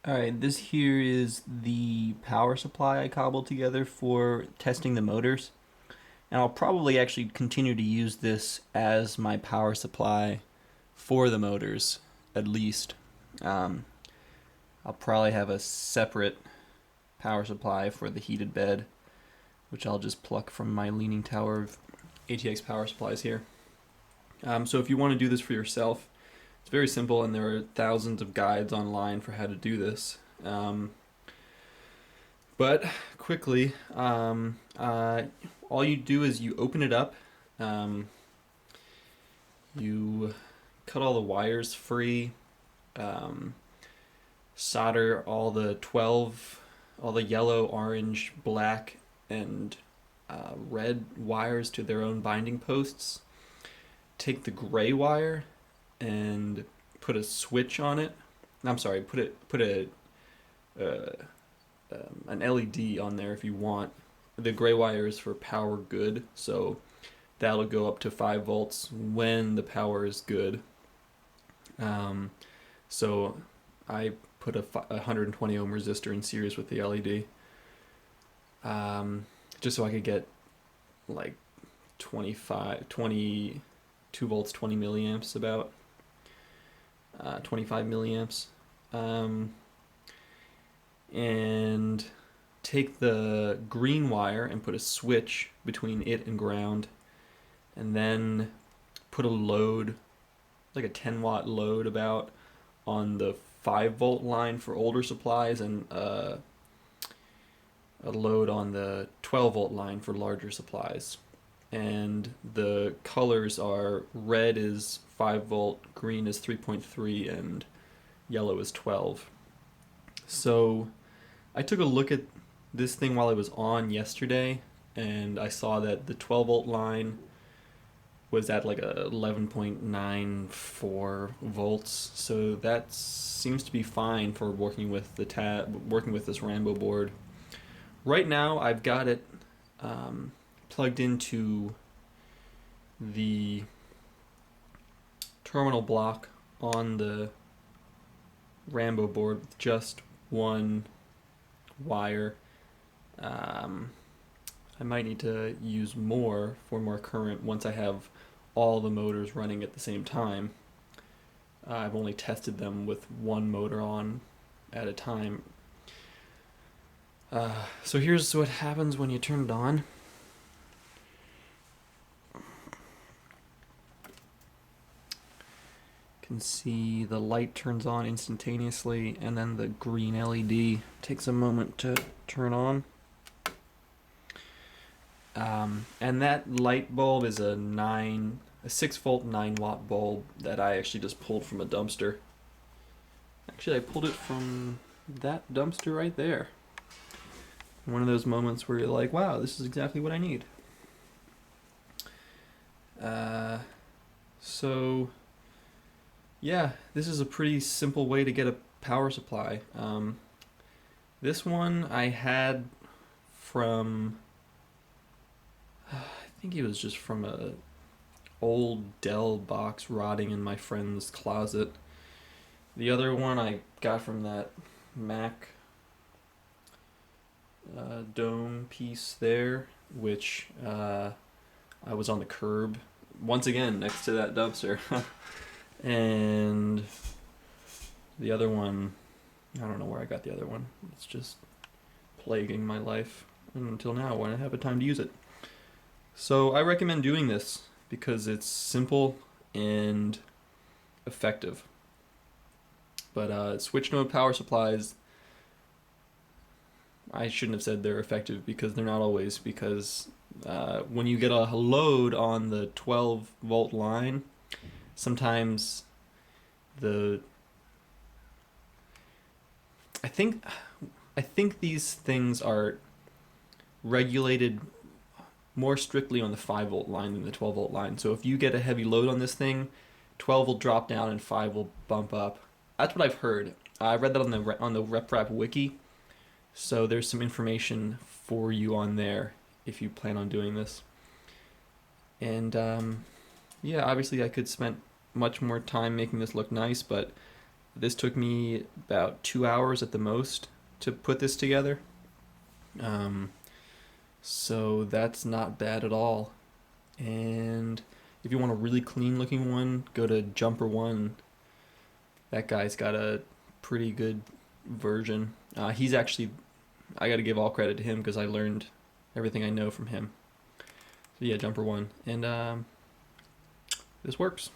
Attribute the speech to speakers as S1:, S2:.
S1: Alright, this here is the power supply I cobbled together for testing the motors. And I'll probably actually continue to use this as my power supply for the motors, at least. Um, I'll probably have a separate power supply for the heated bed, which I'll just pluck from my leaning tower of ATX Power Supplies here. So if you want to do this for yourself, it's very simple, and there are thousands of guides online for how to do this. But quickly, all you do is you open it up, you cut all the wires free, um, solder all the yellow, orange, black, and red wires to their own binding posts. Take the gray wire and put a switch on it. I'm sorry, put uh, an LED on there if you want. The gray wire is for power good, so that'll go up to 5 volts when the power is good. So I put a 120 ohm resistor in series with the LED, just so I could get like 22 volts, 20 milliamps, about 25 milliamps. And take the green wire and put a switch between it and ground, and then put a load, like a 10-watt load about, on the 5-volt line for older supplies, and a load on the 12-volt line for larger supplies. And the colors are: red is 5 volt, green is 3.3, and yellow is 12. So I took a look at this thing while it was on yesterday, and I saw that the 12 volt line was at like a 11.94 volts. So that seems to be fine for working with working with this Rambo board. Right now, I've got it plugged into the terminal block on the Rambo board with just one wire. I might need to use more for more current once I have all the motors running at the same time. I've only tested them with one motor on at a time. So here's what happens when you turn it on. You can see the light turns on instantaneously, and then the green LED takes a moment to turn on. And that light bulb is a 6 volt 9 watt bulb that I actually just pulled from a dumpster. Actually, I pulled it from that dumpster right there. One of those moments where you're like, wow, this is exactly what I need. So yeah, this is a pretty simple way to get a power supply. This one I had from, I think it was just from a old Dell box rotting in my friend's closet. The other one I got from that Mac dome piece there, which I was on the curb once again next to that dumpster. And the other one, I don't know where I got the other one. It's just plaguing my life until now when I have a time to use it. So I recommend doing this because it's simple and effective. But switch node power supplies, I shouldn't have said they're effective, because they're not always, because when you get a load on the 12 volt line, sometimes I think these things are regulated more strictly on the 5 volt line than the 12 volt line. So if you get a heavy load on this thing, 12 will drop down and 5 will bump up. That's what I've heard. I read that on the RepRap wiki. So there's some information for you on there if you plan on doing this. And yeah, obviously I could spend much more time making this look nice, but This took me about 2 hours at the most to put this together. Um, so that's not bad at all. And if you want a really clean looking one, go to JumperOne. That guy's got a pretty good version. He's actually, I got to give all credit to him because I learned everything I know from him. So yeah, JumperOne. And this works.